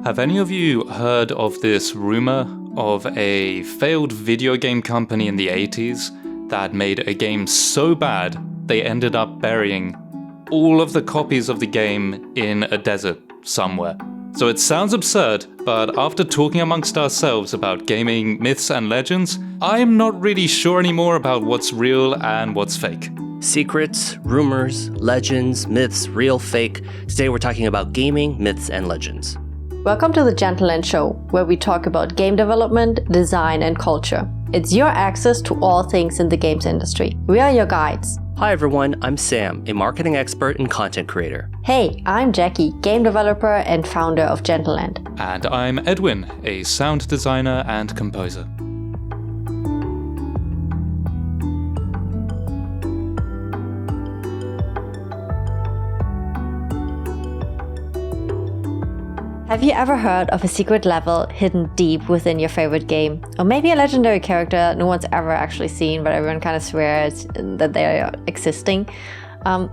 Have any of you heard of this rumor of a failed video game company in the 80s that made a game so bad they ended up burying all of the copies of the game in a desert somewhere? So it sounds absurd, but after talking amongst ourselves about gaming myths and legends, I'm not really sure anymore about what's real and what's fake. Secrets, rumors, legends, myths, real, fake. Today we're talking about gaming, myths, and legends. Welcome to the Gentleland show, where we talk about game development, design, and culture. It's your access to all things in the games industry. We are your guides. Hi everyone, I'm Sam, a marketing expert and content creator. Hey, I'm Jacky, game developer and founder of Gentleland. And I'm Edwin, a sound designer and composer. Have you ever heard of a secret level hidden deep within your favorite game? Or maybe a legendary character no one's ever actually seen, but everyone kind of swears that they are existing?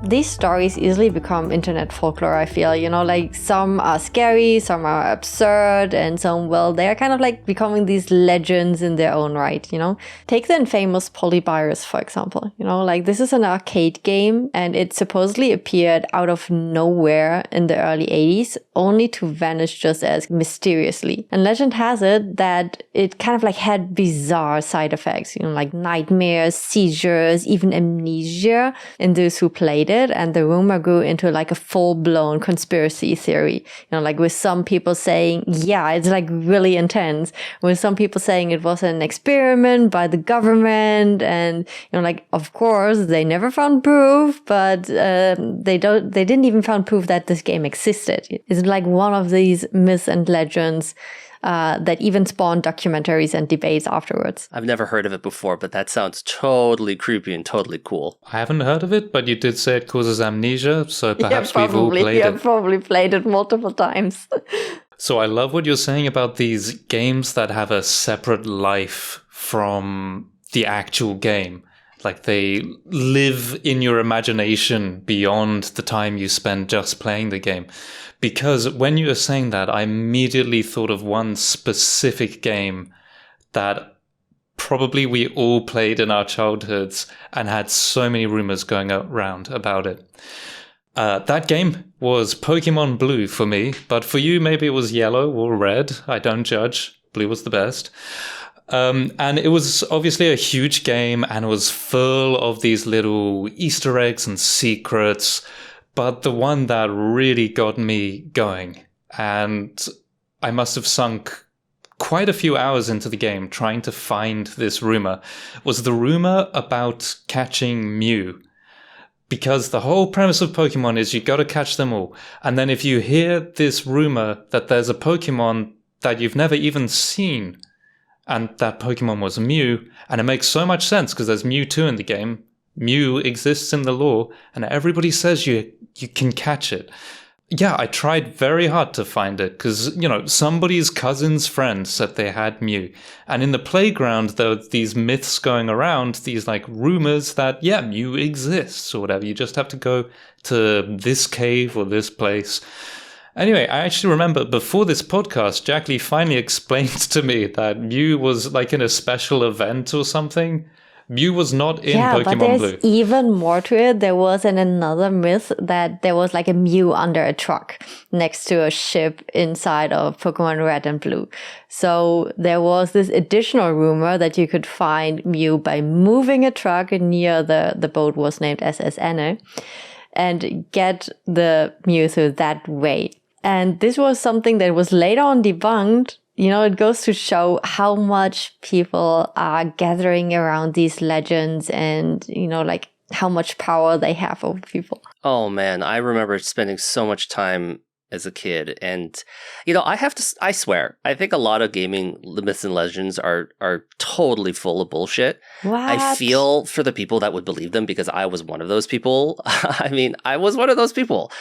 These stories easily become internet folklore, I feel. You know, like some are scary, some are absurd, and some, well, they are kind of like becoming these legends in their own right, you know? Take the infamous Polybius, for example. You know, like this is an arcade game, and it supposedly appeared out of nowhere in the early 80s, only to vanish just as mysteriously. And legend has it that it kind of like had bizarre side effects, you know, like nightmares, seizures, even amnesia in those who played it, and the rumor grew into like a full-blown conspiracy theory. You know, like with some people saying, yeah, it's like really intense, with some people saying it was an experiment by the government, and you know, like of course they never found proof, but they didn't even found proof that this game existed. It's like one of these myths and legends that even spawned documentaries and debates afterwards. I've never heard of it before, but that sounds totally creepy and totally cool. I haven't heard of it, but you did say it causes amnesia, so perhaps we've all played it. Yeah, probably played it multiple times. So I love what you're saying about these games that have a separate life from the actual game. Like they live in your imagination beyond the time you spend just playing the game. Because when you were saying that, I immediately thought of one specific game that probably we all played in our childhoods and had so many rumors going around about it. That game was Pokémon Blue for me, but for you maybe it was yellow or red. I don't judge. Blue was the best. And it was obviously a huge game and it was full of these little Easter eggs and secrets. But the one that really got me going, and I must have sunk quite a few hours into the game trying to find this rumor, was the rumor about catching Mew. Because the whole premise of Pokemon is you got to catch them all. And then if you hear this rumor that there's a Pokemon that you've never even seen, and that Pokemon was Mew, and it makes so much sense because there's Mewtwo in the game. Mew exists in the lore, and everybody says you can catch it. Yeah, I tried very hard to find it, because, you know, somebody's cousin's friend said they had Mew. And in the playground, there were these myths going around, these, like, rumors that, yeah, Mew exists, or whatever. You just have to go to this cave or this place. Anyway, I actually remember before this podcast, Jacky finally explained to me that Mew was, like, in a special event or something. Mew was not in Pokemon Blue. Yeah, but there's even more to it. There was another myth that there was like a Mew under a truck next to a ship inside of Pokemon Red and Blue. So there was this additional rumor that you could find Mew by moving a truck near the boat was named SS Anne and get the Mewtwo that way. And this was something that was later on debunked. You know, it goes to show how much people are gathering around these legends and, you know, like how much power they have over people. Oh man, I remember spending so much time as a kid, and you know, I swear, I think a lot of gaming myths and legends are totally full of bullshit. What? I feel for the people that would believe them because I was one of those people. I mean, I was one of those people.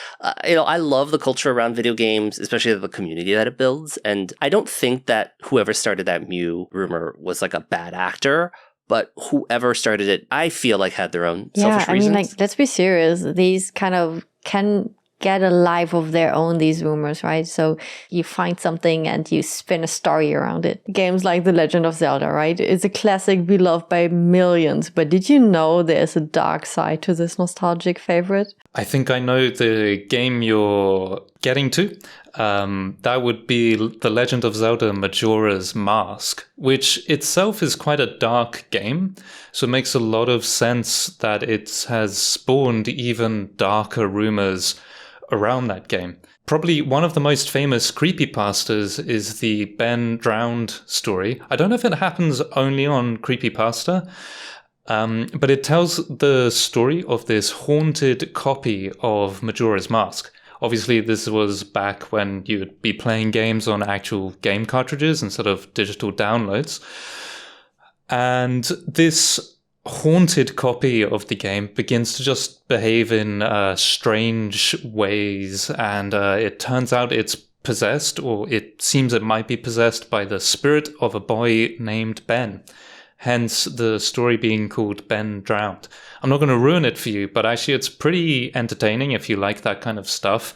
You know, I love the culture around video games, especially the community that it builds, and I don't think that whoever started that Mew rumor was like a bad actor. But whoever started it, I feel like had their own selfish reasons. I mean, like, let's be serious. These kind of can get a life of their own, these rumors, right? So you find something and you spin a story around it. Games like The Legend of Zelda, right? It's a classic beloved by millions, but did you know there's a dark side to this nostalgic favorite? I think I know the game you're getting to. That would be The Legend of Zelda Majora's Mask, which itself is quite a dark game. So it makes a lot of sense that it has spawned even darker rumors around that game. Probably one of the most famous creepypastas is the Ben Drowned story. I don't know if it happens only on Creepypasta, but it tells the story of this haunted copy of Majora's Mask. Obviously, this was back when you'd be playing games on actual game cartridges instead of digital downloads. And this haunted copy of the game begins to just behave in strange ways, and it turns out it's possessed, or it seems it might be possessed by the spirit of a boy named Ben. Hence the story being called Ben Drowned. I'm not going to ruin it for you, but actually it's pretty entertaining if you like that kind of stuff.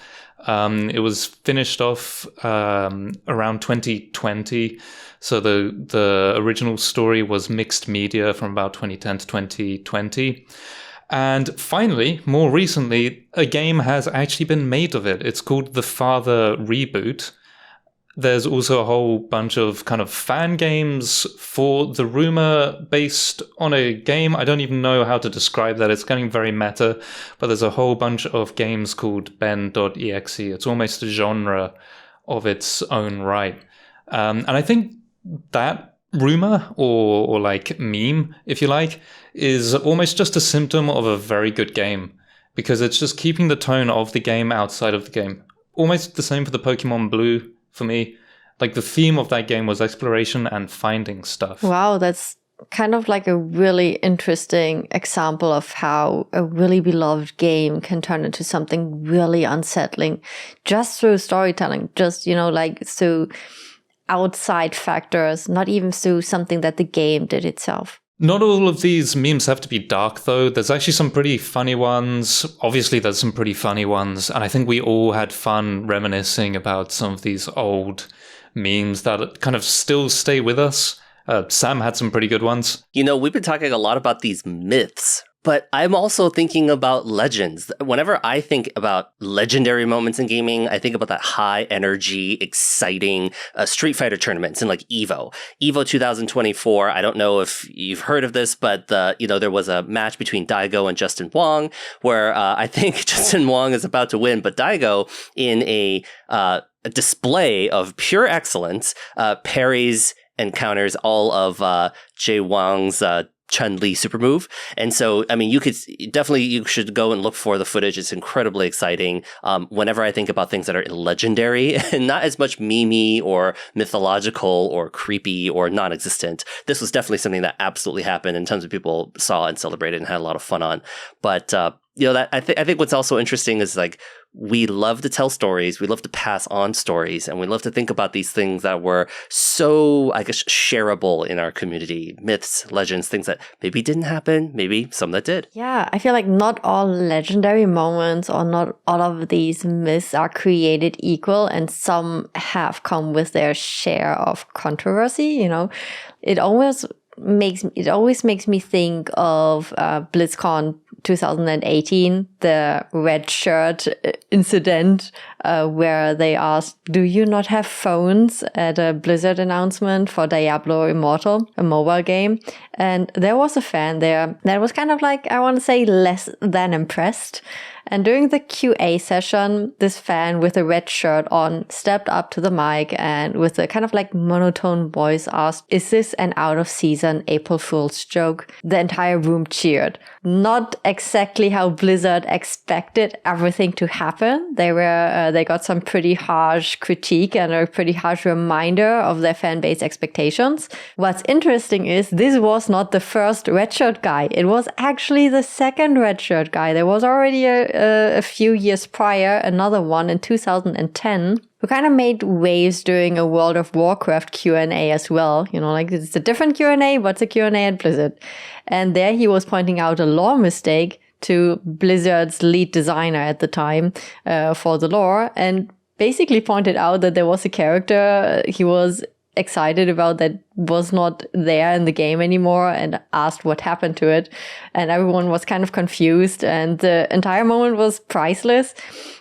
It was finished off around 2020. So the original story was mixed media from about 2010 to 2020. And finally, more recently, a game has actually been made of it. It's called The Father Reboot. There's also a whole bunch of kind of fan games for the rumor based on a game. I don't even know how to describe that. It's getting very meta, but there's a whole bunch of games called Ben.exe. It's almost a genre of its own right. And I think that rumor or like meme, if you like, is almost just a symptom of a very good game, because it's just keeping the tone of the game outside of the game. Almost the same for the Pokémon Blue. For me, like the theme of that game was exploration and finding stuff. Wow, that's kind of like a really interesting example of how a really beloved game can turn into something really unsettling just through storytelling, just, like through outside factors, not even through something that the game did itself. Not all of these memes have to be dark, though. There's actually some pretty funny ones. Obviously, there's some pretty funny ones. And I think we all had fun reminiscing about some of these old memes that kind of still stay with us. Sam had some pretty good ones. We've been talking a lot about these myths, but I'm also thinking about legends. Whenever I think about legendary moments in gaming, I think about that high energy, exciting Street Fighter tournaments and like Evo 2024. I don't know if you've heard of this, but there was a match between Daigo and Justin Wong where I think Justin Wong is about to win, but Daigo in a display of pure excellence parries and counters all of Jay Wang's Chun-Li super move. And so, you should go and look for the footage. It's incredibly exciting. Whenever I think about things that are legendary and not as much meme-y or mythological or creepy or non-existent, this was definitely something that absolutely happened and tons of people saw and celebrated and had a lot of fun on. But, I think what's also interesting is like, we love to tell stories, we love to pass on stories, and we love to think about these things that were so, I guess, shareable in our community. Myths, legends, things that maybe didn't happen, maybe some that did. Yeah, I feel like not all legendary moments or not all of these myths are created equal, and some have come with their share of controversy, It always makes me think of BlizzCon 2018, the red shirt incident, where they asked, "Do you not have phones?" at a Blizzard announcement for Diablo Immortal, a mobile game. And there was a fan there that was kind of like, I want to say, less than impressed. And during the QA session, this fan with a red shirt on stepped up to the mic and with a kind of like monotone voice asked, "Is this an out-of-season April Fool's joke?" The entire room cheered. Not exactly how Blizzard expected everything to happen. They got some pretty harsh critique and a pretty harsh reminder of their fan base expectations. What's interesting is this was not the first red shirt guy. It was actually the second red shirt guy. There was already a few years prior, another one in 2010, who kind of made waves during a World of Warcraft Q&A as well. Like it's a different Q&A, but it's a Q&A at Blizzard. And there he was pointing out a lore mistake to Blizzard's lead designer at the time for the lore, and basically pointed out that there was a character he was excited about that was not there in the game anymore, and asked what happened to it. And everyone was kind of confused, and the entire moment was priceless.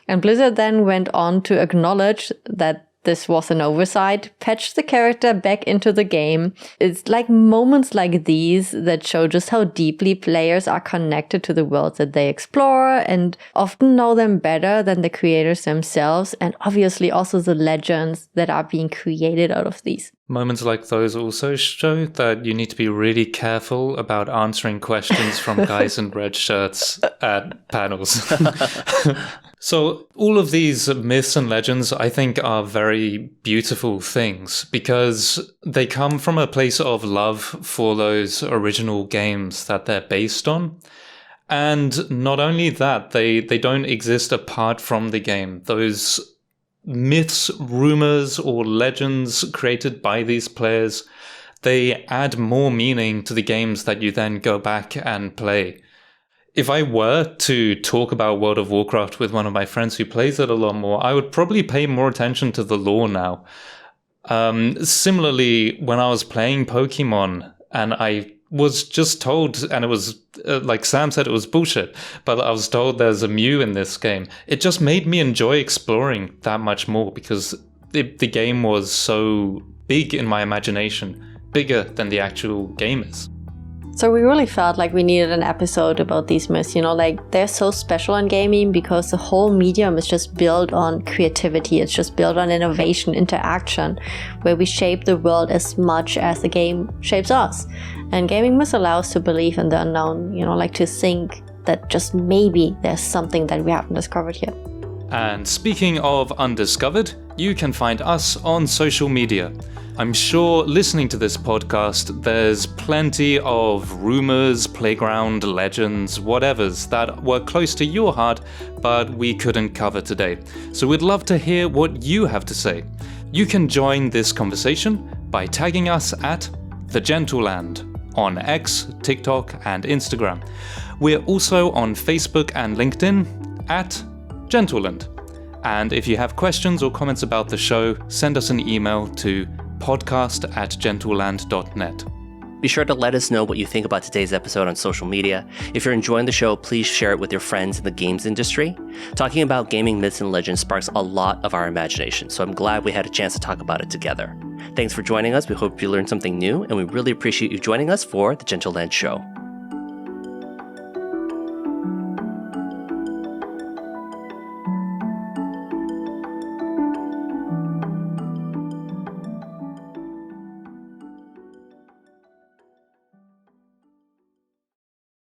And Blizzard then went on to acknowledge that this was an oversight, patched the character back into the game. It's like moments like these that show just how deeply players are connected to the worlds that they explore, and often know them better than the creators themselves, and obviously also the legends that are being created out of these. Moments like those also show that you need to be really careful about answering questions from guys in red shirts at panels. So all of these myths and legends, I think, are very beautiful things because they come from a place of love for those original games that they're based on. And not only that, they don't exist apart from the game. Those myths, rumors, or legends created by these players, they add more meaning to the games that you then go back and play. If I were to talk about World of Warcraft with one of my friends who plays it a lot more, I would probably pay more attention to the lore now. Similarly, when I was playing Pokémon, and I was just told, and it was, like Sam said, it was bullshit, but I was told there's a Mew in this game. It just made me enjoy exploring that much more because the game was so big in my imagination, bigger than the actual game is. So we really felt like we needed an episode about these myths, like they're so special in gaming because the whole medium is just built on creativity. It's just built on innovation, interaction, where we shape the world as much as the game shapes us. And gaming myths allow us to believe in the unknown, like to think that just maybe there's something that we haven't discovered yet. And speaking of undiscovered, you can find us on social media. I'm sure listening to this podcast, there's plenty of rumors, playground legends, whatevers that were close to your heart, but we couldn't cover today. So we'd love to hear what you have to say. You can join this conversation by tagging us at The Gentleland on X, TikTok, and Instagram. We're also on Facebook and LinkedIn at Gentleland. And if you have questions or comments about the show, send us an email to podcast@gentleland.net. Be sure to let us know what you think about today's episode on social media. If you're enjoying the show, please share it with your friends in the games industry. Talking about gaming myths and legends sparks a lot of our imagination, so I'm glad we had a chance to talk about it together. Thanks for joining us. We hope you learned something new, and we really appreciate you joining us for The Gentleland Show.